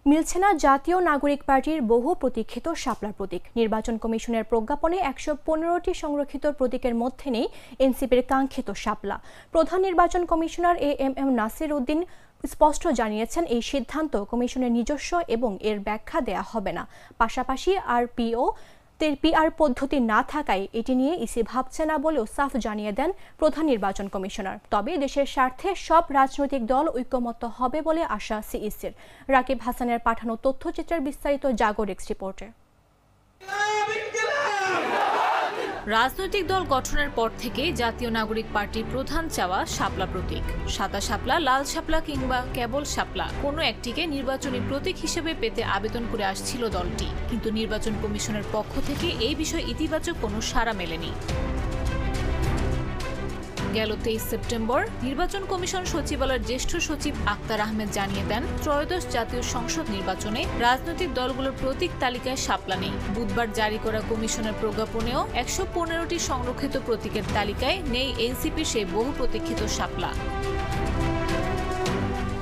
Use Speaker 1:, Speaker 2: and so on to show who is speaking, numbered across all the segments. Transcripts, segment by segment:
Speaker 1: মিলছে না জাতীয় নাগরিক পার্টির বহু প্রতীক্ষিত শাপলা প্রতীক। নির্বাচন কমিশনের প্রজ্ঞাপনে ১১৫টি সংরক্ষিত প্রতীকের মধ্যে নেই এনসিপির কাঙ্ক্ষিত শাপলা। প্রধান নির্বাচন কমিশনার এএমএম নাসির উদ্দিন স্পষ্ট জানিয়েছেন, এই সিদ্ধান্ত কমিশনের নিজস্ব এবং এর ব্যাখ্যা দেয়া হবে না। পাশাপাশি পিআর পদ্ধতি না থাকায় এটি নিয়ে ইসি ভাবছে না বলেও সাফ জানিয়ে দেন প্রধান নির্বাচন কমিশনার। তবে দেশের স্বার্থে সব রাজনৈতিক দল ঐক্যমত্য হবে বলে আশা সিইসির। রাকিব হাসানের পাঠানো তথ্যচিত্রের বিস্তারিত জাগর এক্স রিপোর্টে।
Speaker 2: রাজনৈতিক দল গঠনের পর থেকে জাতীয় নাগরিক পার্টির প্রধান চাওয়া শাপলা প্রতীক। সাদা শাপলা, লাল শাপলা কিংবা কেবল শাপলা, কোনো একটিকে নির্বাচনী প্রতীক হিসেবে পেতে আবেদন করে আসছিল দলটি, কিন্তু নির্বাচন কমিশনের পক্ষ থেকে এই বিষয়ে ইতিবাচক কোনো সাড়া মেলেনি। গেল 23 সেপ্টেম্বর নির্বাচন কমিশন সচিবালয়ের জ্যেষ্ঠ সচিব আক্তার আহমেদ জানিয়ে দেন, ত্রয়োদশ জাতীয় সংসদ নির্বাচনে রাজনৈতিক দলগুলোর প্রতীক তালিকায় শাপলা নেই। বুধবার জারি করা কমিশনের প্রজ্ঞাপনেও ১১৫টি সংরক্ষিত প্রতীকের তালিকায় নেই এনসিপির সেই বহু প্রতীক্ষিত শাপলা।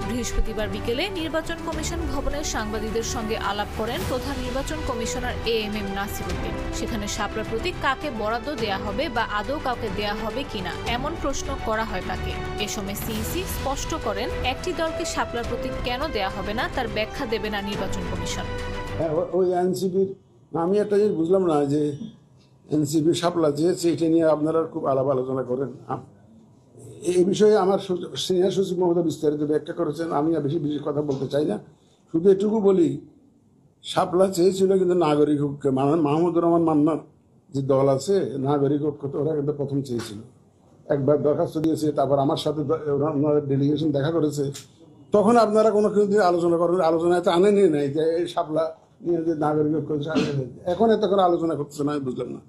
Speaker 2: বৃহস্পতিবার বিকেলে নির্বাচন কমিশন ভবনের সাংবাদিকদের সঙ্গে আলাপ করেন প্রধান নির্বাচন কমিশনার এএমএম নাসির উদ্দিন। সেখানে শাপলা প্রতীক কাকে বরাদ্দ দেয়া হবে বা আদৌ কাউকে দেয়া হবে কিনা এমন প্রশ্ন করা হয় তাকে। এ সময় সিইসি স্পষ্ট করেন, একটি দলকে শাপলা প্রতীক কেন দেয়া হবে না তার ব্যাখ্যা দেবে না নির্বাচন কমিশন।
Speaker 3: ওই এনসিপির আমি একটা জিনিস বুঝলাম না, যে এনসিপি শাপলা চেয়েছে, এটা নিয়ে আপনারা খুব আলাপ আলোচনা করেন। এই বিষয়ে আমার সিনিয়র সচিব মহোদয় বিস্তারিত ব্যাখ্যা করেছেন, আমি আর বেশি কথা বলতে চাই না। শুধু এটুকু বলি, শাপলা চেয়েছিল কিন্তু নাগরিক ঐক্য, মাহমুদুর রহমান মান্নার যে দল আছে নাগরিক ঐক্য, তো ওরা কিন্তু প্রথম চেয়েছিল। একবার দরখাস্ত দিয়েছে, তারপর আমার সাথে ওনাদের ডেলিগেশন দেখা করেছে। তখন আপনারা কোনো কিছু আলোচনা করবেন, আলোচনায় তো আনেনি নাই যে এই শাপলা নিয়ে যে নাগরিক ঐক্য, এখন এত করে আলোচনা করতেছে না, আমি বুঝলাম না।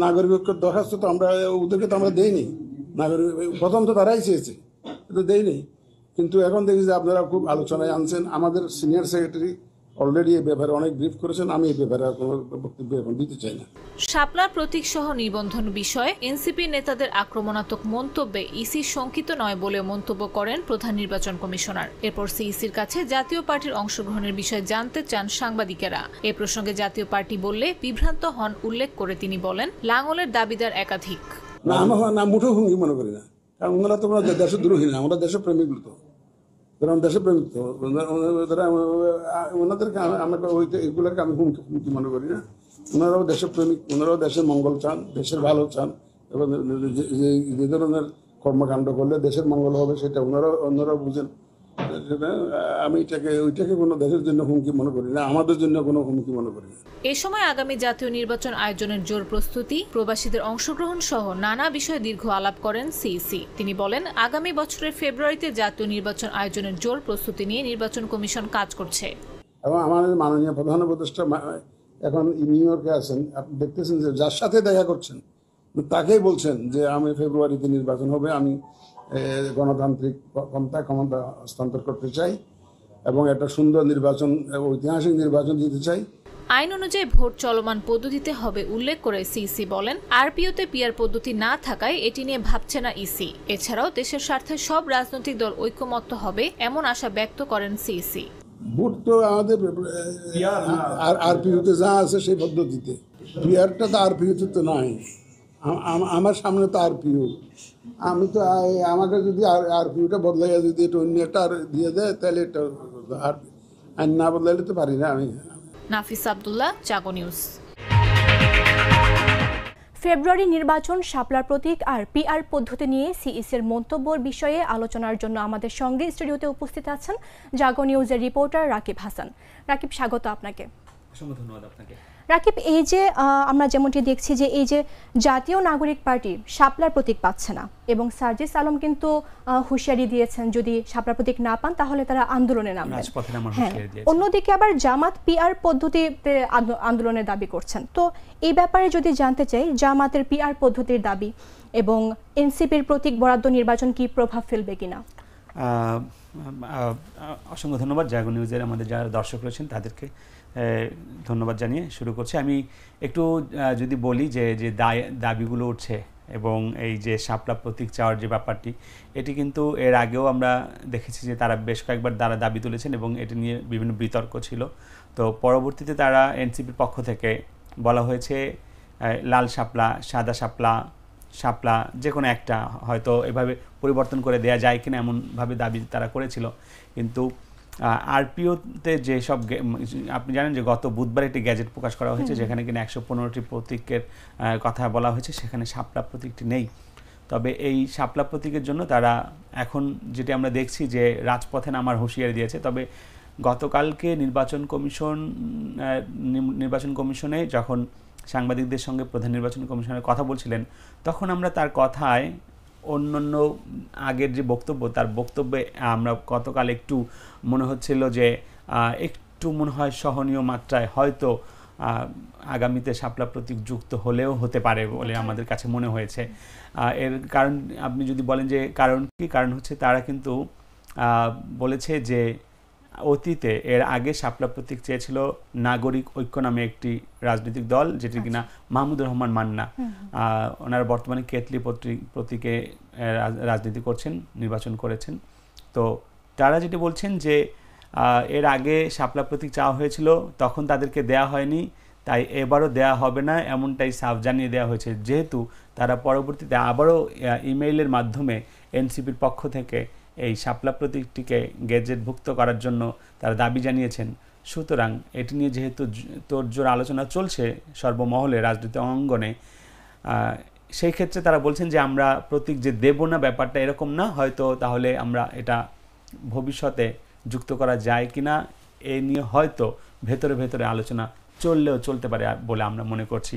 Speaker 3: নাগরিক ঐক্যের দরখাস্ত তো আমরা ওদেরকে তো আমরা দেইনি, নাগরিক প্রথম তো তারাই চেয়েছে, এটা দেয়নি। কিন্তু এখন দেখি যে আপনারা খুব আলোচনায় আনছেন। আমাদের সিনিয়র সেক্রেটারি অলরেডি এই ব্যাপারে অনেক ব্রিফ করেছেন, আমি এই ব্যাপারে কোনো বক্তব্য এখন দিতে চাই না।
Speaker 2: শাপলা প্রতীক সহ নিবন্ধন বিষয়ে এনসিপি নেতাদের আক্রমণাত্মক মন্তব্যে ইসি শঙ্কিত নয় বলেও মন্তব্য করেন প্রধান নির্বাচন কমিশনার। এরপর সিইসির কাছে জাতীয় পার্টির অংশগ্রহণের বিষয়ে জানতে চান সাংবাদিকেরা। এ প্রসঙ্গে জাতীয় পার্টি বললে বিভ্রান্ত হন উল্লেখ করে তিনি বলেন, লাঙ্গলের দাবিদার একাধিক।
Speaker 3: না, আমরা মুঠো ভঙ্গি মনে করি না, কারণ ওনারা তো দেশদ্রোহী না, আমরা দেশপ্রেমিক তো, দেশপ্রেমিক তো, ওনাদেরকে আমরা এগুলোকে আমি হুমকি মনে করি না। ওনারাও দেশপ্রেমিক, ওনারাও দেশের মঙ্গল চান, দেশের ভালো চান, এবং যে ধরনের কর্মকাণ্ড করলে দেশের মঙ্গল হবে সেটা ওনারাও বুঝেন। আমি ওইটাকে কোনো দেশের জন্য হুমকি মনে করি না, আমাদের জন্য কোনো হুমকি মনে করি না।
Speaker 2: এ সময় আগামী জাতীয় নির্বাচন আয়োজনের জোর প্রস্তুতি, প্রবাসীদের অংশগ্রহণ সহ নানা বিষয়ে দীর্ঘ আলাপ করেন সিইসি। তিনি বলেন, আগামী বছরের ফেব্রুয়ারিতে জাতীয় নির্বাচন আয়োজনের জোর প্রস্তুতি নিয়ে নির্বাচন কমিশন কাজ করছে।
Speaker 3: এবং আমাদের মাননীয় প্রধান উপদেষ্টা এখন নিউ ইয়র্কে আছেন, আপনি দেখতেছেন যে যার সাথে দেখা করছেন তাকেই বলছেন যে আমি ফেব্রুয়ারিতে নির্বাচন হবে, আমি গণতান্ত্রিক ক্ষমতা হস্তান্তর করতে চাই এবং একটা সুন্দর নির্বাচন, ঐতিহাসিক নির্বাচন দিতে চাই।
Speaker 2: আইন অনুযায়ী ভোট চলমান পদ্ধতিতে হবে উল্লেখ করে সিইসি বলেন, আরপিওতে পিআর পদ্ধতি না থাকায় এটি নিয়ে ভাবছে না ইসি। এছাড়াও দেশের স্বার্থে সব রাজনৈতিক দল ঐক্যমত্য হবে এমন আশা ব্যক্ত করেন সিইসি।
Speaker 3: ভোট তো আমাদের আরপিওতে যা আছে সেই পদ্ধতিতে, পিআরটা তো আরপিওতে তো নাই। আমার সামনে তো আরপিও, আমি তো আমাকে যদি আরপিওটা বদলাইয়া যদি এটা অন্য একটা দিয়ে দেয় তাহলে এটা আইন না বদলাইলে তো পারি না আমি।
Speaker 2: নাফিস আব্দুল্লাহ, জাগো নিউজ।
Speaker 1: ফেব্রুয়ারি নির্বাচন, শাপলার প্রতীক আর পিআর পদ্ধতি নিয়ে সিইসির মন্তব্যের বিষয়ে আলোচনার জন্য আমাদের সঙ্গে স্টুডিওতে উপস্থিত আছেন জাগো নিউজের রিপোর্টার রাকিব হাসান। রাকিব, স্বাগত আপনাকে।
Speaker 4: অসংখ্য ধন্যবাদ আপনাকে।
Speaker 1: রাকিব, এই যে আমরা যেমনটি দেখছি যে এই যে জাতীয় নাগরিক পার্টি শাপলার প্রতীক পাচ্ছে না এবং সার্জিস আলম কিন্তু হুঁশিয়ারি দিয়েছেন যদি শাপলার প্রতীক না পান তাহলে তারা আন্দোলনে নামবেন। হ্যাঁ, অন্যদিকে আবার জামাত পিআর পদ্ধতিতে আন্দোলনের দাবি করছেন। তো এই ব্যাপারে যদি জানতে চাই, জামাতের পিআর পদ্ধতির দাবি এবং এনসিপির প্রতীক বরাদ্দ নির্বাচন কি প্রভাব ফেলবে কিনা?
Speaker 4: অসংখ্য ধন্যবাদ। জাগো নিউজের আমাদের যারা দর্শক রয়েছেন তাদেরকে ধন্যবাদ জানিয়ে শুরু করছি। আমি একটু যদি বলি যে দাবিগুলো উঠছে এবং এই যে শাপলা প্রতীক চাওয়ার যে ব্যাপারটি, এটি কিন্তু এর আগেও আমরা দেখেছি যে তারা বেশ কয়েকবার তারা দাবি তুলেছেন এবং এটি নিয়ে বিভিন্ন বিতর্ক ছিল। তো পরবর্তীতে তারা এনসিপির পক্ষ থেকে বলা হয়েছে লাল শাপলা, সাদা শাপলা, শাপলা যে কোনো একটা হয়তো এভাবে পরিবর্তন করে দেয়া যায় কিনা এমনভাবে দাবি তারা করেছিল। কিন্তু আরপিওতে যেসব আপনি জানেন যে গত বুধবার একটি গ্যাজেট প্রকাশ করা হয়েছে যেখানে কিনা 115টি প্রতীকের কথা বলা হয়েছে, সেখানে শাপলা প্রতীকটি নেই। তবে এই শাপলা প্রতীকের জন্য তারা এখন যেটি আমরা দেখছি যে রাজপথে নামার হুঁশিয়ারি দিয়েছে। তবে গতকালকে নির্বাচন কমিশনে যখন সাংবাদিকদের সঙ্গে প্রধান নির্বাচন কমিশনের কথা বলছিলেন, তখন আমরা তার কথায় অন্যান্য আগের যে বক্তব্য, তার বক্তব্যে আমরা গতকাল একটু মনে হচ্ছিল যে একটু মনে হয় সহনীয় মাত্রায় হয়তো আগামীতে শাপলা প্রতীক যুক্ত হলেও হতে পারে বলে আমাদের কাছে মনে হয়েছে। এর কারণ আপনি যদি বলেন যে কারণ কি, কারণ হচ্ছে তারা কিন্তু বলেছে যে অতীতে এর আগে শাপলা প্রতীক চেয়েছিল নাগরিক ঐক্য নামে একটি রাজনৈতিক দল, যেটি কিনা মাহমুদুর রহমান মান্না, ওনারা বর্তমানে কেতলি প্রতীকে রাজনীতি করছেন, নির্বাচন করেছেন। তো তারা যেটি বলছেন যে এর আগে শাপলা প্রতীক চাওয়া হয়েছিল, তখন তাদেরকে দেয়া হয়নি, তাই এবারও দেয়া হবে না, এমনটাই সাফ জানিয়ে দেওয়া হয়েছে। যেহেতু তারা পরবর্তীতে আবারও ইমেইলের মাধ্যমে এনসিপির পক্ষ থেকে এই শাপলা প্রতীকটিকে গেজেটভুক্ত করার জন্য তারা দাবি জানিয়েছেন, সুতরাং এটি নিয়ে যেহেতু তোড়জোড় আলোচনা চলছে সর্বমহলে রাজনৈতিক অঙ্গনে, সেই ক্ষেত্রে তারা বলছেন যে আমরা প্রতীক যে দেব না ব্যাপারটা এরকম না, হয়তো তাহলে আমরা এটা ভবিষ্যতে যুক্ত করা যায় কিনা এ নিয়ে হয়তো ভেতরে ভেতরে আলোচনা চলতে পারে বলে আমরা মনে করছি।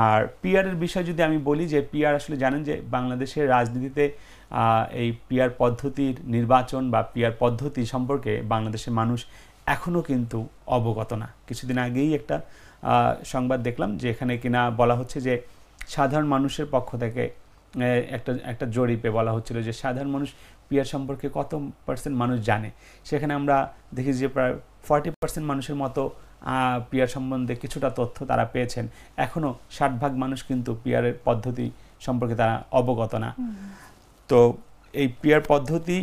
Speaker 4: আর পিআরের বিষয় যদি আমি বলি, যে পিআর আসলে জানেন যে বাংলাদেশের রাজনীতিতে এই পিআর পদ্ধতির নির্বাচন বা পিআর পদ্ধতি সম্পর্কে বাংলাদেশের মানুষ এখনও কিন্তু অবগত না। কিছুদিন আগেই একটা সংবাদ দেখলাম যে এখানে কিনা বলা হচ্ছে যে সাধারণ মানুষের পক্ষ থেকে একটা জরিপে বলা হচ্ছিল যে সাধারণ মানুষ পিআর সম্পর্কে কত % মানুষ জানে। সেখানে আমরা দেখি যে প্রায় 40% মানুষের মতো পিআর সম্বন্ধে কিছুটা তথ্য তারা পেয়েছেন। এখনও 60% মানুষ কিন্তু পিআরের পদ্ধতি সম্পর্কে তারা অবগত না। তো এই পিআর পদ্ধতি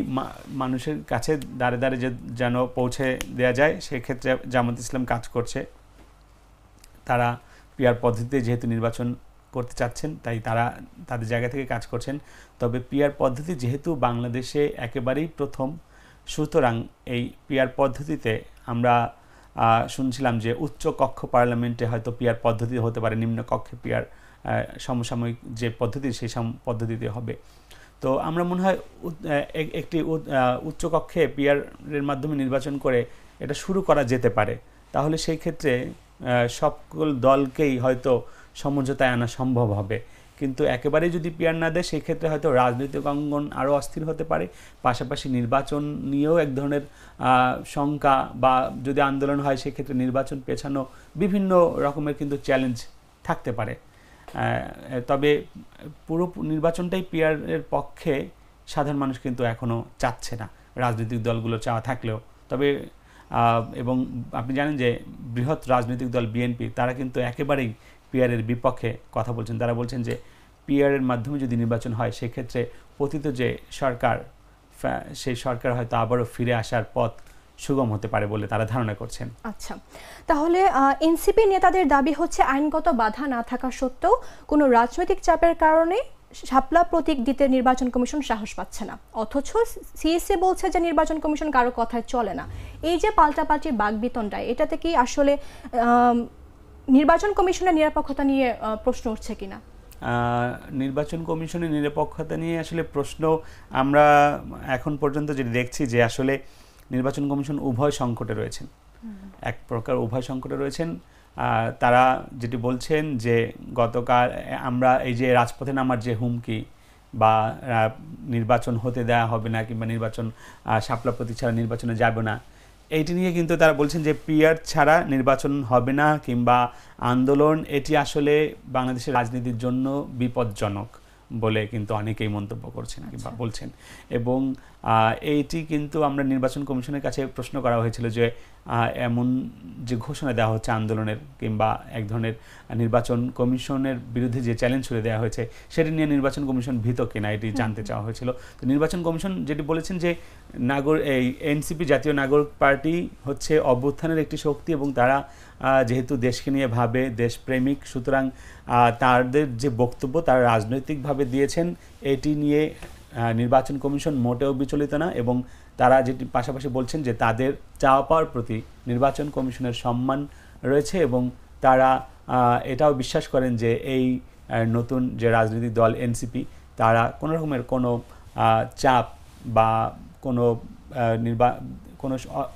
Speaker 4: মানুষের কাছে দাঁড়ে দাঁড়ে যেন পৌঁছে দেওয়া যায়, সেক্ষেত্রে জামাত ইসলাম কাজ করছে। তারা পিআর পদ্ধতিতে যেহেতু নির্বাচন করতে চাচ্ছেন, তাই তারা তাদের জায়গা থেকে কাজ করছেন। তবে পিআর পদ্ধতি যেহেতু বাংলাদেশে একেবারেই প্রথম, সুতরাং এই পিআর পদ্ধতিতে আমরা শুনছিলাম যে উচ্চ কক্ষ পার্লামেন্টে হয়তো পিআর পদ্ধতি হতে পারে, নিম্ন কক্ষে পিআর সমসাময়িক যে পদ্ধতি সেই পদ্ধতিতে হবে। তো আমরা মনে হয় একটি উচ্চকক্ষে পিআরের মাধ্যমে নির্বাচন করে এটা শুরু করা যেতে পারে। তাহলে সেই ক্ষেত্রে সকল দলকেই হয়তো সমঝোতায় আনা সম্ভব হবে। কিন্তু একেবারেই যদি পিআর না দেয়, সেই ক্ষেত্রে হয়তো রাজনৈতিক অঙ্গন আরও অস্থির হতে পারে। পাশাপাশি নির্বাচন নিয়েও এক ধরনের শঙ্কা, বা যদি আন্দোলন হয় সেক্ষেত্রে নির্বাচন পেছানো, বিভিন্ন রকমের কিন্তু চ্যালেঞ্জ থাকতে পারে। তবে পুরো নির্বাচনটাই পিআরের পক্ষে সাধারণ মানুষ কিন্তু এখনও চাচ্ছে না, রাজনৈতিক দলগুলো চাওয়া থাকলেও। তবে এবং আপনি জানেন যে বৃহৎ রাজনৈতিক দল বিএনপি, তারা কিন্তু একেবারেই পিআরের বিপক্ষে কথা বলছেন। তারা বলছেন যে পিআরের মাধ্যমে যদি নির্বাচন হয়, সেক্ষেত্রে পতিত যে সরকার, সেই সরকার হয়তো আবারও ফিরে আসার পথ সুগম হতে পারে বলে তারা ধারণা করছেন।
Speaker 1: আচ্ছা, তাহলে এনসিপি নেতাদের দাবি হচ্ছে আইনগত বাধা না থাকা সত্ত্বেও কোনো রাজনৈতিক চাপের কারণে শাপলা প্রতীক দিতে নির্বাচন কমিশন সাহস পাচ্ছে না, অথচ সিএসসি বলছে যে নির্বাচন কমিশন কারো কথায় চলে না। এই যে পাল্টাপাল্টি বাকবিতণ্ডায়, এটাতে কি আসলে নির্বাচন কমিশনের নিরপেক্ষতা নিয়ে প্রশ্ন উঠছে কিনা?
Speaker 4: নির্বাচন কমিশনের নিরপেক্ষতা নিয়ে আসলে প্রশ্ন আমরা এখন পর্যন্ত যেটা দেখছি যে আসলে নির্বাচন কমিশন উভয় সংকটে রয়েছেন, এক প্রকার উভয় সংকটে রয়েছেন। তারা যেটি বলছেন যে গতকাল আমরা এই যে রাজপথে নামার যে হুমকি, বা নির্বাচন হতে দেওয়া হবে না, কিংবা নির্বাচন শাপলা প্রতীক ছাড়া নির্বাচনে যাবে না, এইটি নিয়ে কিন্তু তারা বলছেন যে পিআর ছাড়া নির্বাচন হবে না, কিংবা আন্দোলন, এটি আসলে বাংলাদেশের রাজনীতির জন্য বিপজ্জনক বলে কিন্তু অনেকেই মন্তব্য করছেন কিংবা বলছেন। এবং এইটি কিন্তু আমরা নির্বাচন কমিশনের কাছে প্রশ্ন করা হয়েছিল যে এমন যে ঘোষণা দেওয়া হচ্ছে আন্দোলনের কিংবা এক ধরনের নির্বাচন কমিশনের বিরুদ্ধে যে চ্যালেঞ্জ ছুড়ে দেওয়া হয়েছে সেটি নিয়ে নির্বাচন কমিশন ভীত কিনা এটি জানতে চাওয়া হয়েছিল। তো নির্বাচন কমিশন যেটি বলেছেন যে এই এনসিপি জাতীয় নাগরিক পার্টি হচ্ছে অভ্যুত্থানের একটি শক্তি এবং তারা যেহেতু দেশকে নিয়ে ভাবে, দেশপ্রেমিক, সুতরাং তাদের যে বক্তব্য তারা রাজনৈতিকভাবে দিয়েছেন এটি নিয়ে নির্বাচন কমিশন মোটেও বিচলিত না এবং তারা যেটি পাশাপাশি বলছেন যে তাদের চাওয়া পাওয়ার প্রতি নির্বাচন কমিশনের সম্মান রয়েছে এবং তারা এটাও বিশ্বাস করেন যে এই নতুন যে রাজনৈতিক দল এনসিপি তারা কোনো রকমের কোনো চাপ বা কোনো কোনো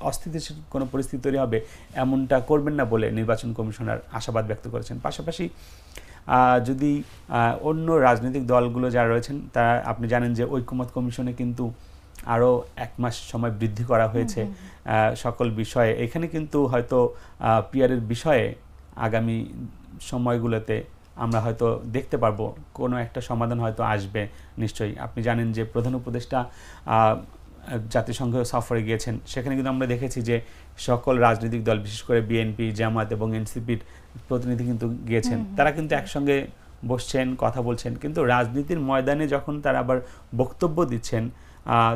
Speaker 4: অস্থিতিশীল কোনো পরিস্থিতি তৈরি হবে এমনটা করবেন না বলে নির্বাচন কমিশনার আশাবাদ ব্যক্ত করেছেন। পাশাপাশি যদি অন্য রাজনৈতিক দলগুলো যারা রয়েছেন তারা, আপনি জানেন যে ঐকমত্য কমিশনে কিন্তু আরও 1 মাস সময় বৃদ্ধি করা হয়েছে সকল বিষয়ে। এখানে কিন্তু হয়তো পিআরের বিষয়ে আগামী সময়গুলোতে আমরা হয়তো দেখতে পারবো কোনো একটা সমাধান হয়তো আসবে নিশ্চয়ই। আপনি জানেন যে প্রধান উপদেষ্টা জাতিসংঘ সফরে গিয়েছেন, সেখানে কিন্তু আমরা দেখেছি যে সকল রাজনৈতিক দল বিশেষ করে বিএনপি, জামাত এবং এনসিপির প্রতিনিধি কিন্তু গিয়েছেন। তারা কিন্তু একসঙ্গে বসছেন, কথা বলছেন, কিন্তু রাজনীতির ময়দানে যখন তারা আবার বক্তব্য দিচ্ছেন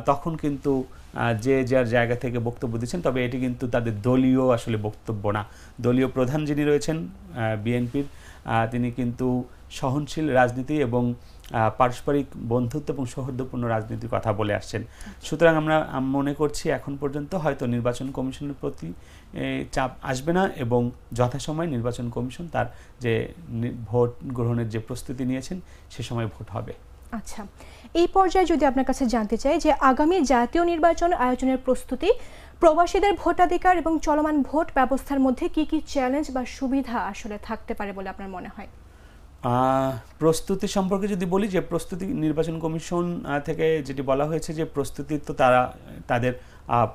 Speaker 4: তখন কিন্তু যে যার জায়গা থেকে বক্তব্য দিচ্ছেন, তবে এটি কিন্তু তাদের দলীয় আসলে বক্তব্য না। দলীয় প্রধান যিনি রয়েছেন বিএনপির, তিনি কিন্তু সহনশীল রাজনীতি এবং পারস্পরিক বন্ধুত্ব এবং সৌহার্দ্যপূর্ণ রাজনীতির কথা বলে আসছেন। সুতরাং আমরা মনে করছি এখন পর্যন্ত হয়তো নির্বাচন কমিশনের প্রতি চাপ আসবে না এবং যথাসময়ে নির্বাচন কমিশন তার যে ভোট গ্রহণের যে প্রস্তুতি নিয়েছেন সে সময় ভোট হবে।
Speaker 1: আচ্ছা, এই পর্যায়ে যদি আপনার কাছে জানতে চাই যে আগামী জাতীয় নির্বাচন আয়োজনের প্রস্তুতি, প্রবাসীদের ভোটাধিকার এবং চলমান ভোট ব্যবস্থার মধ্যে কি কি চ্যালেঞ্জ বা সুবিধা আসলে থাকতে পারে বলে আপনার মনে হয়?
Speaker 4: প্রস্তুতি সম্পর্কে যদি বলি, যে প্রস্তুতি নির্বাচন কমিশন থেকে যেটি বলা হয়েছে যে প্রস্তুতি তো তাদের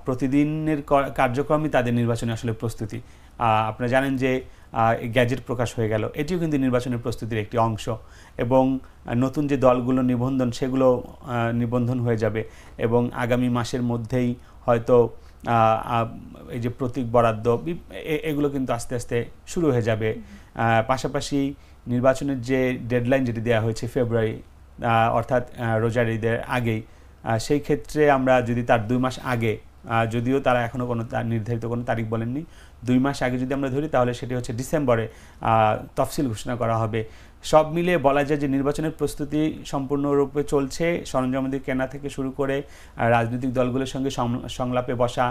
Speaker 4: প্রতিদিনের কার্যক্রমই তাদের নির্বাচনে আসলে প্রস্তুতি। আপনারা জানেন যে গ্যাজেট প্রকাশ হয়ে গেল, এটিও কিন্তু নির্বাচনের প্রস্তুতির একটি অংশ এবং নতুন যে দলগুলো নিবন্ধন সেগুলো নিবন্ধন হয়ে যাবে এবং আগামী মাসের মধ্যেই হয়তো এই যে প্রতীক বরাদ্দ এগুলো কিন্তু আস্তে আস্তে শুরু হয়ে যাবে। পাশাপাশি নির্বাচনের যে ডেডলাইন যেটি দেওয়া হয়েছে ফেব্রুয়ারি, অর্থাৎ রোজার ঈদের আগেই, সেই ক্ষেত্রে আমরা যদি তার 2 মাস আগে, যদিও তারা এখনও কোনো নির্ধারিত কোনো তারিখ বলেননি, 2 মাস আগে যদি আমরা ধরি তাহলে সেটি হচ্ছে ডিসেম্বরে তফসিল ঘোষণা করা হবে। সব মিলিয়ে বলা যায় যে নির্বাচনের প্রস্তুতি সম্পূর্ণরূপে চলছে। সরঞ্জামাদি কেনা থেকে শুরু করে রাজনৈতিক দলগুলোর সঙ্গে সংলাপে বসা,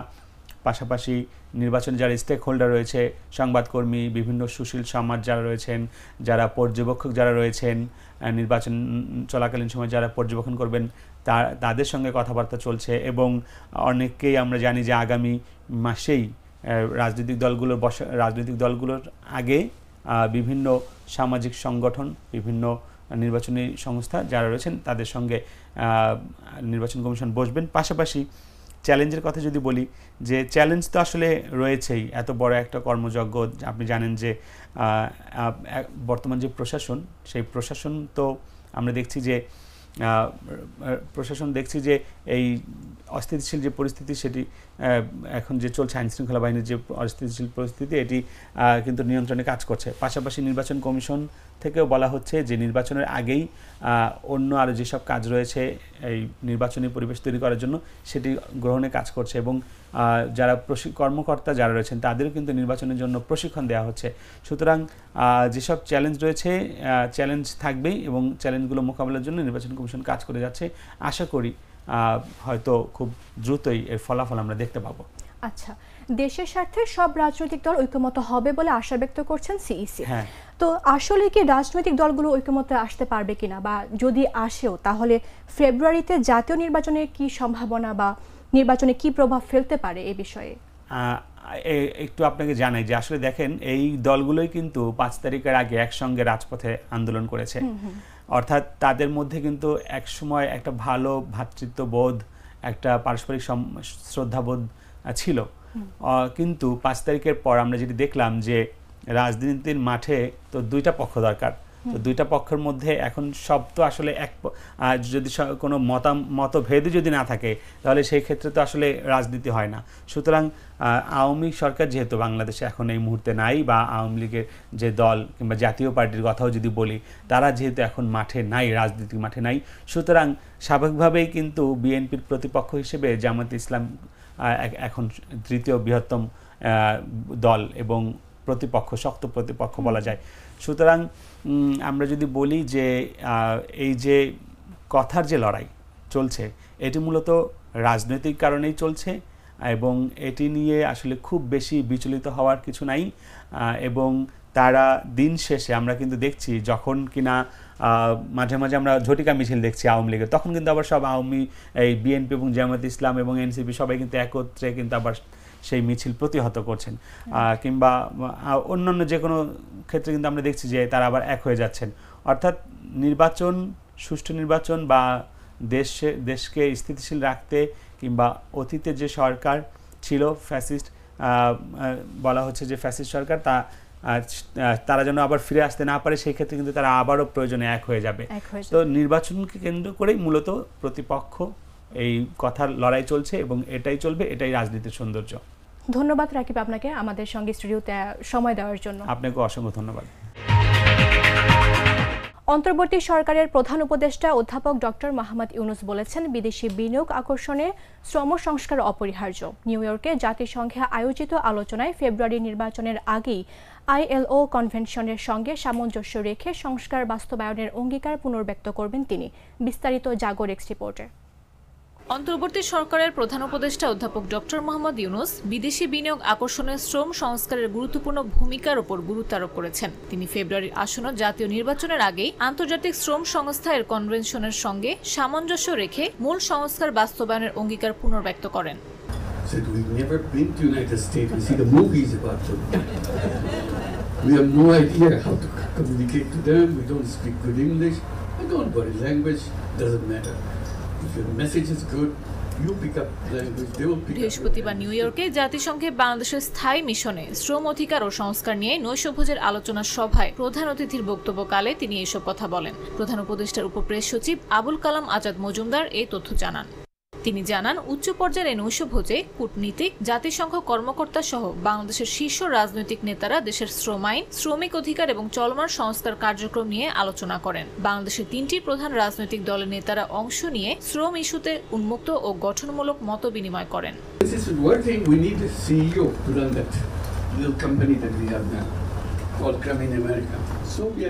Speaker 4: পাশাপাশি নির্বাচনে যারা স্টেক হোল্ডার রয়েছে, সংবাদকর্মী, বিভিন্ন সুশীল সমাজ যারা রয়েছেন, যারা পর্যবেক্ষক যারা রয়েছেন, নির্বাচন চলাকালীন সময় যারা পর্যবেক্ষণ করবেন তাদের সঙ্গে কথাবার্তা চলছে এবং অনেককেই আমরা জানি যে আগামী মাসেই রাজনৈতিক দলগুলোর আগে বিভিন্ন সামাজিক সংগঠন, বিভিন্ন নির্বাচনী সংস্থা যারা রয়েছেন তাদের সঙ্গে নির্বাচন কমিশন বসবেন। পাশাপাশি চ্যালেঞ্জের কথা যদি বলি, যে চ্যালেঞ্জ তো আসলে রয়েছেই, এত বড় একটা কর্মযজ্ঞ। আপনি জানেন যে বর্তমান যে প্রশাসন, সেই প্রশাসন তো আমরা দেখছি যে এই অস্থিতিশীল যে পরিস্থিতি সেটি এখন যে চলছে, আইনশৃঙ্খলা বাহিনীর যে অস্থিতিশীল পরিস্থিতি, এটি কিন্তু নিয়ন্ত্রণে কাজ করছে। পাশাপাশি নির্বাচন কমিশন থেকেও বলা হচ্ছে যে নির্বাচনের আগেই অন্য আরও যেসব কাজ রয়েছে এই নির্বাচনী পরিবেশ তৈরি করার জন্য সেটি গ্রহণে কাজ করছে এবং যারা কর্মকর্তা যারা রয়েছেন তাদেরও কিন্তু নির্বাচনের জন্য প্রশিক্ষণ দেওয়া হচ্ছে। সুতরাং যেসব চ্যালেঞ্জ রয়েছে, চ্যালেঞ্জ থাকবেই এবং চ্যালেঞ্জগুলো মোকাবেলার জন্য নির্বাচন কমিশন কাজ করে যাচ্ছে। আশা করি হয়তো খুব দ্রুতই এর ফলাফল আমরা দেখতে পাবো।
Speaker 1: আচ্ছা, দেশের স্বার্থে সব রাজনৈতিক দল ঐক্যমত হবে বলে আশা ব্যক্ত করছেন সিইসি।
Speaker 4: হ্যাঁ,
Speaker 1: তো আসলে কি রাজনৈতিক দলগুলো ঐক্যমতে আসতে পারবে কিনা, বা যদি আসেও তাহলে ফেব্রুয়ারিতে জাতীয় নির্বাচনের কি সম্ভাবনা বা নির্বাচনে কি প্রভাব ফেলতে পারে এ বিষয়ে?
Speaker 4: একটু আপনাকে জানাই যে আসলে দেখেন, এই দলগুলোই কিন্তু 5 তারিখের আগে একসঙ্গে রাজপথে আন্দোলন করেছে। অর্থাৎ তাদের মধ্যে কিন্তু একসময় একটা ভালো ভ্রাতৃত্ববোধ, একটা পারস্পরিক শ্রদ্ধাবোধ ছিল। কিন্তু 5 তারিখের পর আমরা যেটি দেখলাম যে রাজনীতির মাঠে তো 2টা পক্ষ দরকার। তো দুইটা পক্ষের মধ্যে এখন সব তো আসলে যদি কোনো মতভেদ যদি না থাকে তাহলে সেই ক্ষেত্রে তো আসলে রাজনীতি হয় না। সুতরাং আওয়ামী সরকার যেহেতু বাংলাদেশে এখন এই মুহূর্তে নাই, বা আওয়ামী লীগের যে দল কিংবা জাতীয় পার্টির কথাও যদি বলি, তারা যেহেতু এখন মাঠে নাই, রাজনীতির মাঠে নাই, সুতরাং স্বাভাবিকভাবেই কিন্তু বিএনপির প্রতিপক্ষ হিসেবে জামায়াতে ইসলাম এখন তৃতীয় বৃহত্তম দল এবং প্রতিপক্ষ, শক্ত প্রতিপক্ষ বলা যায়। সুতরাং আমরা যদি বলি যে এই যে কথার যে লড়াই চলছে, এটি মূলত রাজনৈতিক কারণেই চলছে এবং এটি নিয়ে আসলে খুব বেশি বিচলিত হওয়ার কিছু নাই। এবং তারা দিন শেষে আমরা কিন্তু দেখছি যখন কিনা মাঝে মাঝে আমরা ঝটিকা মিছিল দেখছি আওয়ামী লীগের, তখন কিন্তু আবার সব এই বিএনপি এবং জামায়াতে ইসলাম এবং এনসিপি সবাই কিন্তু একত্রে কিন্তু আবার সেই মিছিল প্রতিহত করছেন, কিংবা অন্যান্য যে কোনো ক্ষেত্রে কিন্তু আমরা দেখছি যে তারা আবার এক হয়ে যাচ্ছেন। অর্থাৎ নির্বাচন, সুষ্ঠু নির্বাচন বা দেশকে স্থিতিশীল রাখতে, কিংবা অতীতে যে সরকার ছিল ফ্যাসিস্ট, বলা হচ্ছে যে ফ্যাসিস্ট সরকার, তারা যেন আবার ফিরে আসতে না পারে, সেই ক্ষেত্রে কিন্তু তারা আবারও প্রয়োজনে এক হয়ে যাবে। তো নির্বাচনকে কেন্দ্র করেই মূলত প্রতিপক্ষ এই কথার লড়াই চলছে এবং এটাই চলবে, এটাই রাজনীতির সৌন্দর্য।
Speaker 1: ধন্যবাদ রাকিব আপনাকে আমাদের সঙ্গে স্টুডিওতে সময় দেওয়ার জন্য।
Speaker 4: আপনাকে অসংখ্য ধন্যবাদ।
Speaker 1: অন্তর্বর্তী সরকারের প্রধান উপদেষ্টা অধ্যাপক ডক্টর মোহাম্মদ ইউনূস বলেছেন, বিদেশি বিনিয়োগ আকর্ষণে শ্রম সংস্কার অপরিহার্য। নিউ ইয়র্কে জাতিসংঘে আয়োজিত আলোচনায় ফেব্রুয়ারি নির্বাচনের আগেই ILO কনভেনশনের সঙ্গে সামঞ্জস্য রেখে সংস্কার বাস্তবায়নের অঙ্গীকার পুনর্ব্যক্ত করবেন তিনি। বিস্তারিত জাগর এক্স রিপোর্টে।
Speaker 2: অন্তর্বর্তী সরকারের প্রধান উপদেষ্টা অধ্যাপক ডক্টর মোহাম্মদ ইউনূস বিদেশি বিনিয়োগ আকর্ষণে শ্রম সংস্কারের গুরুত্বপূর্ণ ভূমিকার উপর গুরুত্ব আরোপ করেছেন। তিনি ফেব্রুয়ারির আসন্ন জাতীয় নির্বাচনের আগেই আন্তর্জাতিক শ্রম সংস্থা এর কনভেনশনের সঙ্গে সামঞ্জস্য রেখে মূল সংস্কার বাস্তবায়নের অঙ্গীকার পুনর্ব্যক্ত করেন।
Speaker 5: We have no idea how to communicate to them. We don't speak good English. I don't worry, language doesn't matter. If your message is good, you pick up language, they will pick up.
Speaker 2: বৃহস্পতিবার new ইয়র্কে জাতিসংঘে বাংলাদেশের স্থায়ী মিশনে শ্রম অধিকার ও সংস্কার নিয়ে নৈশভোজের আলোচনা সভায় প্রধান অতিথির বক্তব্যকালে তিনি এসব কথা বলেন। প্রধান উপদেষ্টার উপপ্রেস সচিব আবুল কালাম আজাদ মজুমদার এই তথ্য জানান। তিনি জানান, উচ্চ পর্যায়ের এই নৈশভোজে কূটনীতিক, জাতিসংঘ কর্মকর্তা সহ বাংলাদেশের শীর্ষ রাজনৈতিক নেতারা দেশের শ্রম আইন, শ্রমিক অধিকার এবং চলমান সংস্কার কার্যক্রম নিয়ে আলোচনা করেন। বাংলাদেশের 3টি প্রধান রাজনৈতিক দলের নেতারা অংশ নিয়ে শ্রম ইস্যুতে উন্মুক্ত ও গঠনমূলক মত বিনিময় করেন।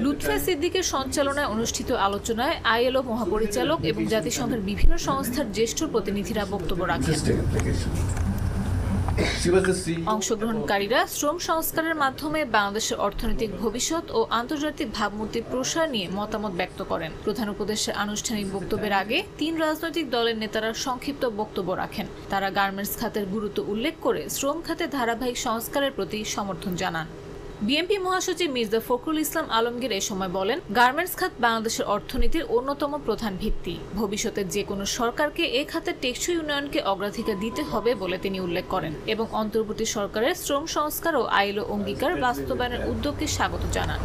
Speaker 2: লুৎফে সিদ্দিকের সঞ্চালনায় অনুষ্ঠিত আলোচনায় ILO মহাপরিচালক এবং জাতিসংঘের বিভিন্ন সংস্থার জ্যেষ্ঠ প্রতিনিধিরা বক্তব্য রাখেন। অংশগ্রহণকারীরা শ্রম সংস্কারের মাধ্যমে বাংলাদেশের অর্থনৈতিক ভবিষ্যৎ ও আন্তর্জাতিক ভাবমূর্তির প্রসার নিয়ে মতামত ব্যক্ত করেন। প্রধান উপদেষ্টার আনুষ্ঠানিক বক্তব্যের আগে 3 রাজনৈতিক দলের নেতারা সংক্ষিপ্ত বক্তব্য রাখেন। তারা গার্মেন্টস খাতের গুরুত্ব উল্লেখ করে শ্রম খাতে ধারাবাহিক সংস্কারের প্রতি সমর্থন জানান। বিএনপি মহাসচিব মির্জা ফখরুল ইসলাম আলমগীর এ সময় বলেন, গার্মেন্টস খাত বাংলাদেশের অর্থনীতির অন্যতম প্রধান ভিত্তি। ভবিষ্যতে যে কোনো সরকারকে এ খাতের টেকসই উন্নয়নকে অগ্রাধিকার দিতে হবে বলে তিনি উল্লেখ করেন এবং অন্তর্বর্তী সরকারের শ্রম সংস্কার ও ILO অঙ্গীকার বাস্তবায়নের উদ্যোগকে স্বাগত জানান।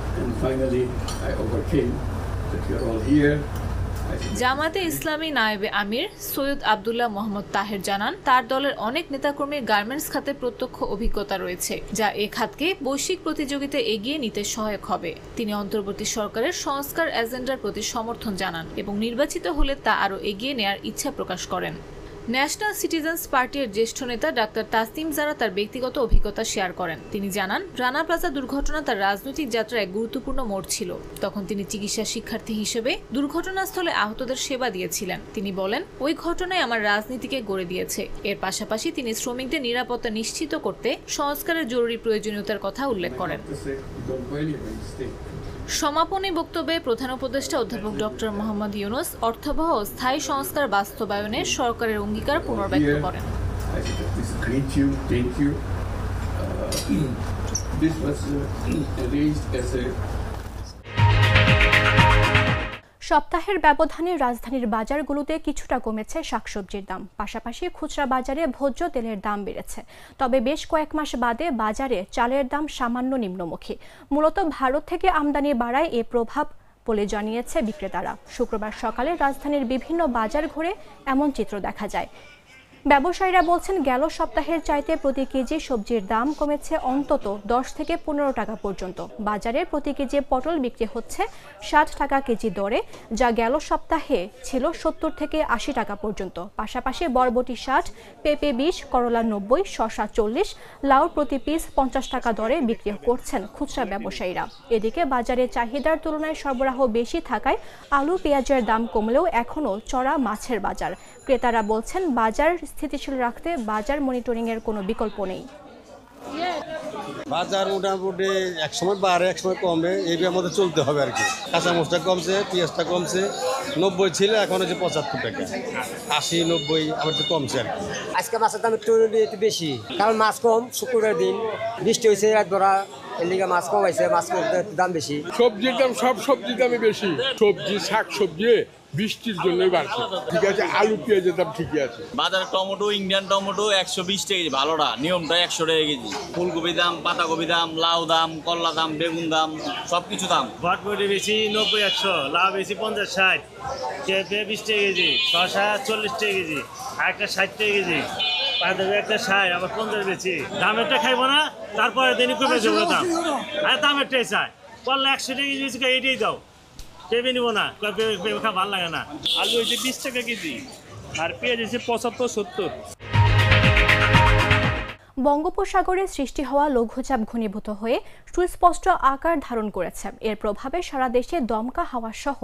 Speaker 2: জামায়াতে ইসলামী নায়েবে আমির সৈয়দ আব্দুল্লাহ মোহাম্মদ তাহের জানান, তার দলের অনেক নেতাকর্মীর গার্মেন্টস খাতে প্রত্যক্ষ অভিজ্ঞতা রয়েছে, যা এ খাতকে বৈশ্বিক প্রতিযোগিতায় এগিয়ে নিতে সহায়ক হবে। তিনি অন্তর্বর্তী সরকারের সংস্কার এজেন্ডার প্রতি সমর্থন জানান এবং নির্বাচিত হলে তা আরও এগিয়ে নেয়ার ইচ্ছা প্রকাশ করেন। ন্যাশনাল সিটিজেন্স পার্টির জ্যেষ্ঠ নেতা ডাক্তার তাসনিম জারা তার ব্যক্তিগত অভিজ্ঞতা শেয়ার করেন। তিনি জানান, রানা প্লাজা দুর্ঘটনা তার রাজনৈতিক যাত্রায় এক গুরুত্বপূর্ণ মোড় ছিল। তখন তিনি চিকিৎসা শিক্ষার্থী হিসেবে দুর্ঘটনাস্থলে আহতদের সেবা দিয়েছিলেন। তিনি বলেন, ওই ঘটনায় আমার রাজনীতিকে গড়ে দিয়েছে। এর পাশাপাশি তিনি শ্রমিকদের নিরাপত্তা নিশ্চিত করতে সংস্কারের জরুরি প্রয়োজনীয়তার কথা উল্লেখ করেন। সমাপনী বক্তব্যে প্রধান উপদেষ্টা অধ্যাপক ডক্টর মোহাম্মদ ইউনূস অর্থবহ ও স্থায়ী সংস্কার বাস্তবায়নে সরকারের অঙ্গীকার পুনর্ব্যক্ত করেন।
Speaker 1: সপ্তাহের ব্যবধানে রাজধানীর বাজারগুলোতে কিছুটা কমেছে শাকসবজির দাম, পাশাপাশি খুচরা বাজারে ভোজ্য তেলের দাম বেড়েছে। তবে বেশ কয়েক মাস বাদে বাজারে চালের দাম সামান্য নিম্নমুখী। মূলত ভারত থেকে আমদানি বাড়ায় এ প্রভাব বলে জানিয়েছে বিক্রেতারা। শুক্রবার সকালে রাজধানীর বিভিন্ন বাজার ঘুরে এমন চিত্র দেখা যায়। ব্যবসায়ীরা বলছেন, গেল সপ্তাহের চাইতে প্রতি কেজি সবজির দাম কমেছে অন্তত 10 থেকে 15 টাকা পর্যন্ত। বাজারে প্রতি কেজি পটল বিক্রি হচ্ছে 60 টাকা কেজি দরে, যা গেল সপ্তাহে ছিল 70 থেকে 80 টাকা পর্যন্ত। পাশাপাশি বরবটি 60, পেঁপে 20, করলা 90, শসা 40, লাউ প্রতি পিস 50 টাকা দরে বিক্রি করছেন খুচরা ব্যবসায়ীরা। এদিকে বাজারে চাহিদার তুলনায় সরবরাহ বেশি থাকায় আলু পেঁয়াজের দাম কমলেও এখনও চড়া মাছের বাজার। ক্রেতারা বলছেন, বাজার স্থিতিশীল রাখতে বাজার মনিটরিং এর কোনো বিকল্প নেই।
Speaker 6: বাজার মোটামুটি এক সময় বাড়ে এক সময় কমে, এইভাবে মধ্যে চলতে হবে আর কি। কাঁচা মরিচটা কমছে, পেঁয়াজটা কমছে, 90 ছিল এখন হচ্ছে 75 টাকা, 80, 90 আবার একটু কমছে আর কি।
Speaker 7: আজকে মাছের দাম একটু বেশি, কারণ মাছ কম, শুক্রবার দিন বৃষ্টি হয়েছে, এক ধরা এর লিগে মাছ কম হয়েছে, মাছ দাম বেশি।
Speaker 8: সবজির দাম সব সবজির দামই বেশি, সবজি শাক সবজি বৃষ্টির জন্যই বাড়ছে। ঠিক আছে, আলু পেঁয়াজের দাম ঠিকই আছে।
Speaker 9: বাজারে টমেটো, ইন্ডিয়ান টমেটো 120 টাকা কেজি, ভালোটা নিয়মটা 100 টাকা কেজি। ফুলকপি দাম, পাতাকপি দাম, লাউ দাম, করলা দাম, বেগুন দাম, সবকিছু দাম।
Speaker 10: বটবটি বেশি 90-100, লাউ বেশি 50-60, পেঁপে 20 টাকা কেজি, শসা 40 টাকা কেজি, আর একটা 60 টাকা কেজি, পাতাকপি একটা 60, আবার 50 বেশি। দামেরটা খাইবো না, তারপরে দিনই কমে যাবো দাম। আর দামেরটাই চাই, করলে 100 টাকা কেজি বেশি, এইটাই দাও, পেঁপে নিবো না, পেঁপে খাওয়া ভালো লাগে না। আলু হয়েছে 20 টাকা কেজি, আর পেঁয়াজ হয়েছে 75-70।
Speaker 1: বঙ্গোপসাগরে সৃষ্টি হওয়া লঘুচাপ ঘনীভূত হয়ে সুস্পষ্ট আকার ধারণ করেছে। এর প্রভাবে সারা দেশে দমকা হাওয়া সহ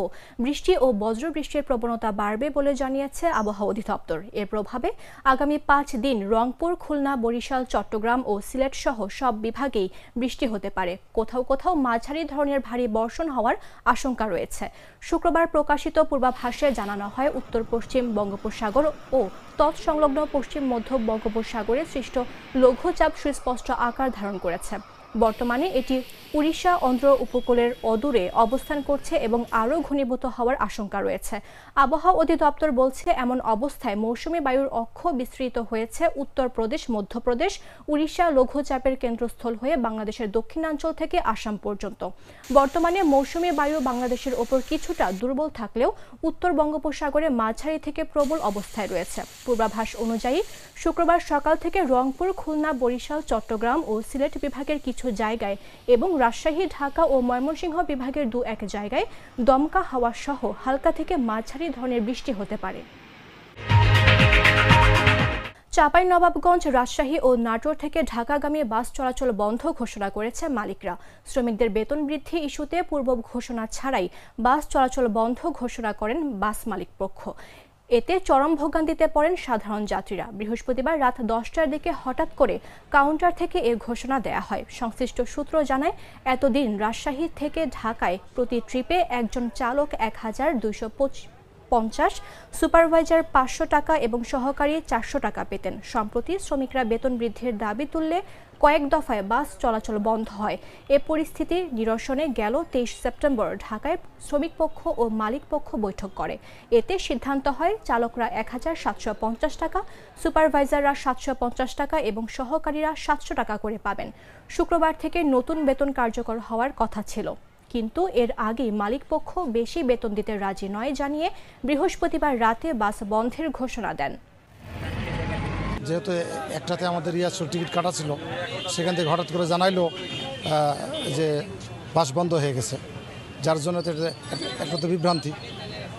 Speaker 1: বৃষ্টি ও বজ্রবৃষ্টির প্রবণতা বাড়বে বলে জানিয়েছে আবহাওয়া অধিদপ্তর। এর প্রভাবে আগামী 5 দিন রংপুর, খুলনা, বরিশাল, চট্টগ্রাম ও সিলেট সহ সব বিভাগেই বৃষ্টি হতে পারে। কোথাও কোথাও মাঝারি ধরনের ভারী বর্ষণ হওয়ার আশঙ্কা রয়েছে। শুক্রবার প্রকাশিত পূর্বাভাসে জানানো হয়, উত্তর পশ্চিম বঙ্গোপসাগর ও তৎসংলগ্ন পশ্চিম মধ্য বঙ্গোপসাগরে সৃষ্ট লঘুচাপ সুস্পষ্ট আকার ধারণ করেছে। বর্তমানে এটি উড়িষ্যা অন্ধ্র উপকূলের অদূরে অবস্থান করছে এবং আরও ঘনীভূত হওয়ার আশঙ্কা রয়েছে। আবহাওয়া অধিদপ্তর বলছে, এমন অবস্থায় মৌসুমী বায়ুর অক্ষ বিস্তৃত হয়েছে উত্তরপ্রদেশ, মধ্যপ্রদেশ, উড়িষ্যা লঘুচাপের কেন্দ্রস্থল হয়ে বাংলাদেশের দক্ষিণাঞ্চল থেকে আসাম পর্যন্ত। বর্তমানে মৌসুমী বায়ু বাংলাদেশের ওপর কিছুটা দুর্বল থাকলেও উত্তর বঙ্গোপসাগরে মাঝারি থেকে প্রবল অবস্থায় রয়েছে। পূর্বাভাস অনুযায়ী শুক্রবার সকাল থেকে রংপুর, খুলনা, বরিশাল, চট্টগ্রাম ও সিলেট বিভাগের কিছু জায়গায় এবং রাজশাহী, ঢাকা ও ময়মনসিংহ বিভাগের 2-1 জায়গায় দমকা হাওয়া সহ হালকা থেকে মাঝারি ধরনের বৃষ্টি হতে পারে। চাঁপাইনবাবগঞ্জ, রাজশাহী ও নাটোর থেকে ঢাকাগামী বাস চলাচল বন্ধ ঘোষণা করেছে মালিকরা। শ্রমিকদের বেতন বৃদ্ধি ইস্যুতে পূর্ব ঘোষণা ছাড়াই বাস চলাচল বন্ধ ঘোষণা করেন বাস মালিক পক্ষ। এতে চরম ভোগান্তিতে পড়েন সাধারণ যাত্রীরা। বৃহস্পতিবার রাত 10টার দিকে হঠাৎ করে কাউন্টার থেকে এ ঘোষণা দেয়া হয়। সংশ্লিষ্ট সূত্র জানায়, এতদিন রাজশাহী থেকে ঢাকায় প্রতি ট্রিপে একজন চালক 1250, সুপারভাইজার 500 টাকা এবং সহকারী 400 টাকা পেতেন। সম্প্রতি শ্রমিকরা বেতন বৃদ্ধির দাবি তুললে কয়েক দফায় বাস চলাচল বন্ধ হয়। এ পরিস্থিতি নিরসনে গেল 23 সেপ্টেম্বর ঢাকায় শ্রমিক পক্ষ ও মালিক পক্ষ বৈঠক করে। এতে সিদ্ধান্ত হয়, চালকরা 1750 টাকা, সুপারভাইজাররা 750 টাকা এবং সহকারীরা 700 টাকা করে পাবেন। শুক্রবার থেকে নতুন বেতন কার্যকর হওয়ার কথা ছিল, কিন্তু এর আগে মালিক পক্ষ বেশি বেতন দিতে রাজি নয় জানিয়ে বৃহস্পতিবার রাতে বাস বন্ধের ঘোষণা দেন।
Speaker 11: যেহেতু একটাতে আমাদের রিয়াজুল টিকিট কাটা ছিল, সেখান থেকে হঠাৎ করে জানাইলো যে বাস বন্ধ হয়ে গেছে, যার জন্য একটা তো বিভ্রান্তি।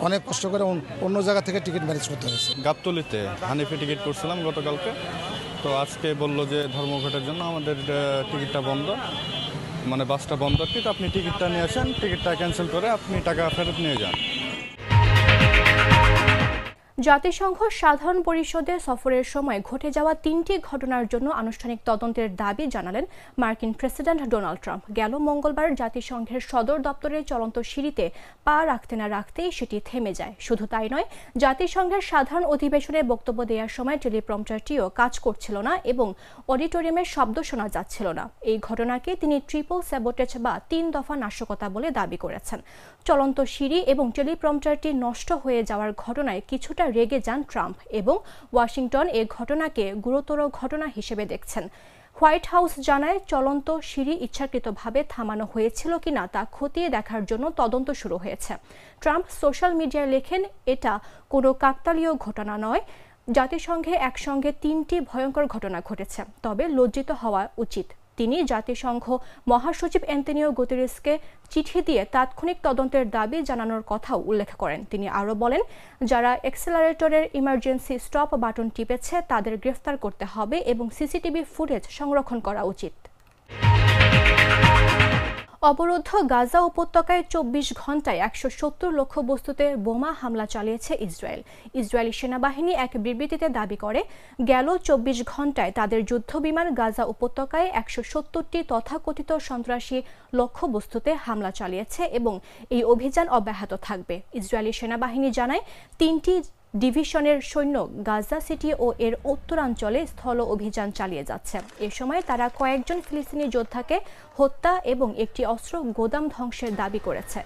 Speaker 11: অনেক কষ্ট করে অন্য জায়গা থেকে টিকিট ম্যানেজ করতে হয়েছে।
Speaker 12: গাবতলীতে হানিফে টিকিট করছিলাম গতকালকে, তো আজকে বললো যে ধর্মঘটের জন্য আমাদের টিকিটটা বন্ধ, মানে বাসটা বন্ধ আর কি, তো আপনি টিকিটটা নিয়ে আসেন, টিকিটটা ক্যান্সেল করে আপনি টাকা ফেরত নিয়ে যান।
Speaker 1: জাতিসংঘ সাধারণ পরিষদে সফরের সময় ঘটে যাওয়া 3টি ঘটনার জন্য আনুষ্ঠানিক তদন্তের দাবি জানালেন মার্কিন প্রেসিডেন্ট ডোনাল্ড ট্রাম্প। গেল মঙ্গলবার জাতিসংঘের সদর দপ্তরের চলন্ত সিঁড়িতে পা রাখতে না রাখতেই সেটি থেমে যায়। শুধু তাই নয়, জাতিসংঘের সাধারণ অধিবেশনে বক্তব্য দেওয়ার সময় টেলিপ্রম্পটারটিও কাজ করছিল না এবং অডিটোরিয়ামের শব্দ শোনা যাচ্ছিল না। এই ঘটনাকে তিনি ট্রিপল স্যাবোটেজ বা 3 দফা নাশকতা বলে দাবি করেছেন। চলন্ত সিঁড়ি এবং টেলিপ্রম্পটারটি নষ্ট হয়ে যাওয়ার ঘটনায় কিছুটা রেগে যান ট্রাম্প এবং ওয়াশিংটন এই ঘটনাকে গুরুতর ঘটনা হিসেবে দেখছেন। হোয়াইট হাউস জানায়, চলন্ত সিঁড়ি ইচ্ছাকৃতভাবে থামানো হয়েছিল কিনা তা খতিয়ে দেখার জন্য তদন্ত শুরু হয়েছে। ট্রাম্প সোশ্যাল মিডিয়ায় লেখেন, এটা কোনো কাকতালীয় ঘটনা নয়। জাতিসংঘে একসঙ্গে 3টি ভয়ঙ্কর ঘটনা ঘটেছে, তবে লজ্জিত হওয়া উচিত। তিনি জাতিসংঘ মহাসচিব অ্যান্তোনিও গুতেরেসকে চিঠি দিয়ে তাৎক্ষণিক তদন্তের দাবি জানানোর কথাও উল্লেখ করেন। তিনি আরও বলেন, যারা অ্যাক্সেলারেটরের ইমার্জেন্সি স্টপ বাটন টিপেছে তাদের গ্রেফতার করতে হবে এবং সিসিটিভি ফুটেজ সংরক্ষণ করা উচিত। অবরুদ্ধ গাজা উপত্যকায় 24 ঘন্টায় 170 লক্ষ্যবস্তুতে বোমা হামলা চালিয়েছে ইসরায়েল। ইসরায়েলি সেনাবাহিনী এক বিবৃতিতে দাবি করে, গেল 24 ঘন্টায় তাদের যুদ্ধবিমান গাজা উপত্যকায় 170টি তথাকথিত সন্ত্রাসী লক্ষ্যবস্তুতে হামলা চালিয়েছে এবং এই অভিযান অব্যাহত থাকবে। ইসরায়েলি সেনাবাহিনী জানায়, 3টি ডিভিশনের সৈন্য গাজা সিটি ও এর উত্তরাঞ্চলে স্থল অভিযান চালিয়ে যাচ্ছে। এ সময় তারা কয়েকজন ফিলিস্তিনি যোদ্ধাকে হত্যা এবং একটি অস্ত্র গোদাম ধ্বংসের দাবি করেছে।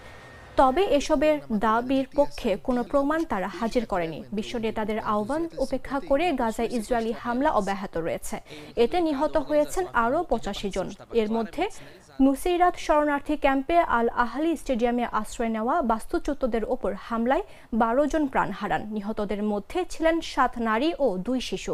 Speaker 1: তবে এসবের দাবির পক্ষে কোনো প্রমাণ তারা হাজির করেনি। বিশ্ব নেতাদের আহ্বান উপেক্ষা করে গাজায় ইসরায়েলি হামলা অব্যাহত রয়েছে। এতে নিহত হয়েছেন আরও 85 জন। এর মধ্যে নুসেইরাত শরণার্থী ক্যাম্পে আল আহলি স্টেডিয়ামে আশ্রয় নেওয়া বাস্তুচ্যুতদের ওপর হামলায় 12 জন প্রাণ হারান। নিহতদের মধ্যে ছিলেন 7 নারী ও 2 শিশু।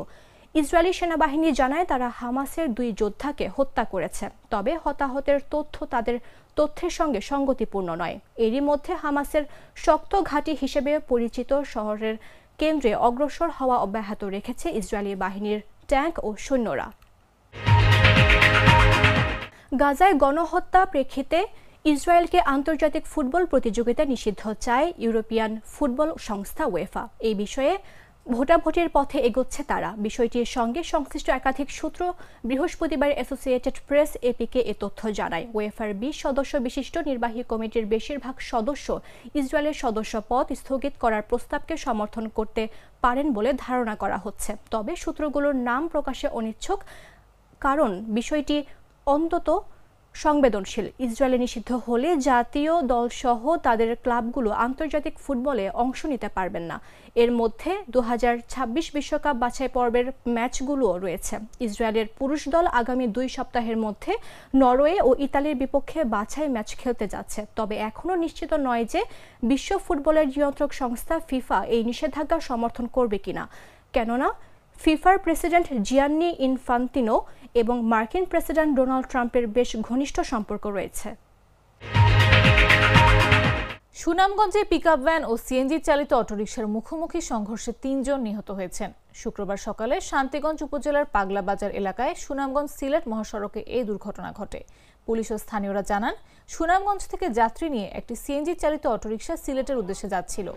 Speaker 1: ইসরায়েলি সেনাবাহিনী জানায়, তারা হামাসের 2 যোদ্ধাকে হত্যা করেছে, তবে হতাহতের তথ্য তাদের তথ্যের সঙ্গে সঙ্গতিপূর্ণ নয়। এরই মধ্যে হামাসের শক্ত ঘাঁটি হিসেবে পরিচিত শহরের কেন্দ্রে অগ্রসর হওয়া অব্যাহত রেখেছে ইসরায়েলি বাহিনীর ট্যাঙ্ক ও সৈন্যরা। গাজায় গণহত্যা প্রেক্ষিতে ইসরায়েলকে আন্তর্জাতিক ফুটবল প্রতিযোগিতা নিষিদ্ধ চায় ইউরোপিয়ান ফুটবল সংস্থা উয়েফা। এই বিষয়ে ভোটাভুটির পথে এগোচ্ছে তারা। বিষয়টির সঙ্গে সংশ্লিষ্ট একাধিক সূত্র বৃহস্পতিবার অ্যাসোসিয়েটেড প্রেস এপিকে এ তথ্য জানায়। উয়েফার 20 সদস্য বিশিষ্ট নির্বাহী কমিটির বেশিরভাগ সদস্য ইসরায়েলের সদস্য পদ স্থগিত করার প্রস্তাবকে সমর্থন করতে পারেন বলে ধারণা করা হচ্ছে। তবে সূত্রগুলোর নাম প্রকাশে অনিচ্ছুক, কারণ বিষয়টি অন্তত সংবেদনশীল। ইসরায়েলে নিষিদ্ধ হলে জাতীয় দলসহ তাদের ক্লাবগুলো আন্তর্জাতিক ফুটবলে অংশ নিতে পারবেন না। এর মধ্যে 2026 বিশ্বকাপ বাছাই পর্বের ম্যাচগুলোও রয়েছে। ইসরায়েলের পুরুষ দল আগামী 2 সপ্তাহের মধ্যে নরওয়ে ও ইতালির বিপক্ষে বাছাই ম্যাচ খেলতে যাচ্ছে। তবে এখনও নিশ্চিত নয় যে বিশ্ব ফুটবলের নিয়ন্ত্রক সংস্থা ফিফা এই নিষেধাজ্ঞা সমর্থন করবে কিনা, কেননা ফিফার প্রেসিডেন্ট জিয়ান্নি ইনফান্তিনো এবং মার্কিন প্রেসিডেন্ট ডোনাল্ড ট্রাম্পের বেশ ঘনিষ্ঠ সম্পর্ক রয়েছে।
Speaker 2: সুনামগঞ্জে পিকআপ ভ্যান ও সিএনজি চালিত অটোরিকশার মুখোমুখি সংঘর্ষে 3 জন নিহত হয়েছেন। শুক্রবার সকালে শান্তিগঞ্জ উপজেলার পাগলা বাজার এলাকায় সুনামগঞ্জ সিলেট মহাসড়কে এই দুর্ঘটনা ঘটে। পুলিশ ও স্থানীয়রা জানান, সুনামগঞ্জ থেকে যাত্রী নিয়ে একটি সিএনজি চালিত অটোরিকশা সিলেটের উদ্দেশ্যে যাচ্ছিল।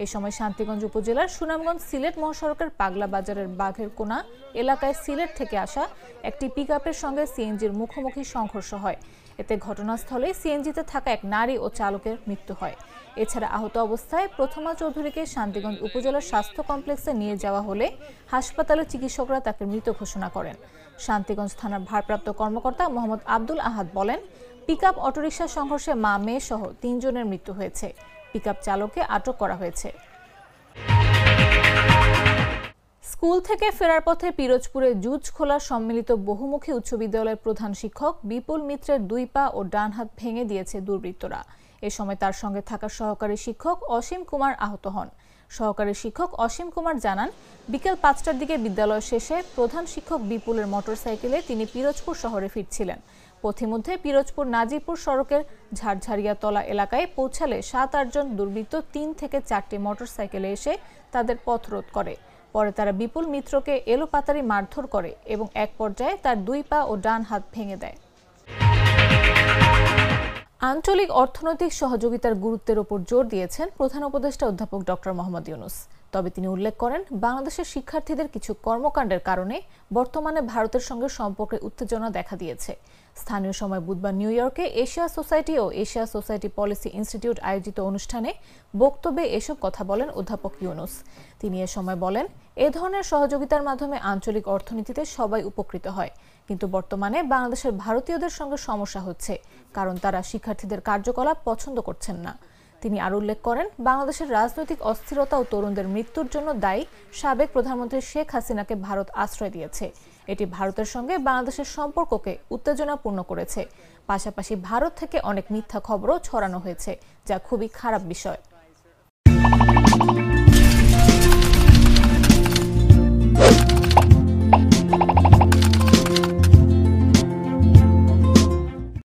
Speaker 2: এ সময় শান্তিগঞ্জ উপজেলার সুনামগঞ্জ সিলেট মহাসড়কের পাগলা বাজারের বাঘের কোনা এলাকায় সিলেট থেকে আসা একটি পিকআপের সঙ্গে সিএনজির মুখোমুখি সংঘর্ষ হয়। এতে ঘটনাস্থলে সিএনজিতে থাকা এক নারী ও চালকের মৃত্যু হয়। এছাড়া আহত অবস্থায় প্রথমা চৌধুরীকে শান্তিগঞ্জ উপজেলার স্বাস্থ্য কমপ্লেক্সে নিয়ে যাওয়া হলে হাসপাতালের চিকিৎসকরা তাকে মৃত ঘোষণা করেন। শান্তিগঞ্জ থানার ভারপ্রাপ্ত কর্মকর্তা মোহাম্মদ আব্দুল আহাদ বলেন, পিকআপ অটোরিকশা সংঘর্ষে মা মেয়ে সহ 3 জনের মৃত্যু হয়েছে। পিকআপ চালককে আটক করা হয়েছে। স্কুল থেকে ফেরার পথে পিরোজপুরে জুজখোলা সম্মিলিত বহুমুখী উচ্চ বিদ্যালয়ের প্রধান শিক্ষক বিপুল মিত্রের 2 পা ও ডান হাত ভেঙে দিয়েছে দুর্বৃত্তরা। এ সময় তার সঙ্গে থাকা সহকারী শিক্ষক অসীম কুমার আহত হন। সহকারী শিক্ষক অসীম কুমার জানান, বিকেল 5টার দিকে বিদ্যালয় শেষে প্রধান শিক্ষক বিপুলের মোটরসাইকেলে তিনি পিরোজপুর শহরে ফিরছিলেন। পথিমধ্যে পিরোজপুর নাজিপুর সড়কের ঝাড়ঝাড়িয়াতলা এলাকায় পৌঁছালে 7-8 জন দুর্বৃত্ত 3 থেকে 4টি মোটরসাইকেলে এসে তাদের পথ রোধ করে। পরে তারা বিপুল মিত্রকে এলোপাতাড়ি মারধর করে এবং এক পর্যায়ে তার 2 পা ও ডান হাত ভেঙে দেয়। আঞ্চলিক অর্থনৈতিক সহযোগিতার গুরুত্বের উপর জোর দিয়েছেন প্রধান উপদেষ্টা অধ্যাপক ডক্টর মোহাম্মদ ইউনূস। তবে তিনি উল্লেখ করেন, বাংলাদেশের শিক্ষার্থীদের কিছু কর্মকাণ্ডের কারণে বর্তমানে ভারতের সঙ্গে সম্পর্কে উত্তেজনা দেখা দিয়েছে। স্থানীয় সময় বুধবার নিউ ইয়র্কে এশিয়া সোসাইটি ও এশিয়া সোসাইটি পলিসি ইনস্টিটিউট আয়োজিত অনুষ্ঠানে বক্তব্যে এসব কথা বলেন অধ্যাপক ইউনুস। তিনি এ সময় বলেন, এ ধরনের সহযোগিতার মাধ্যমে আঞ্চলিক অর্থনীতিতে সবাই উপকৃত হয়, কিন্তু বর্তমানে বাংলাদেশের ভারতীয়দের সঙ্গে সমস্যা হচ্ছে, কারণ তারা শিক্ষার্থীদের কার্যকলাপ পছন্দ করছেন না। তিনি আরো উল্লেখ করেন, বাংলাদেশের রাজনৈতিক অস্থিরতা ও তরুণদের মৃত্যুর জন্য দায়ী সাবেক প্রধানমন্ত্রী শেখ হাসিনাকে ভারত আশ্রয় দিয়েছে। এটি ভারতের সঙ্গে বাংলাদেশের সম্পর্ককে উত্তেজনাপূর্ণ করেছে। পাশাপাশি ভারত থেকে অনেক মিথ্যা খবরও ছড়ানো হয়েছে, যা খুবই খারাপ বিষয়।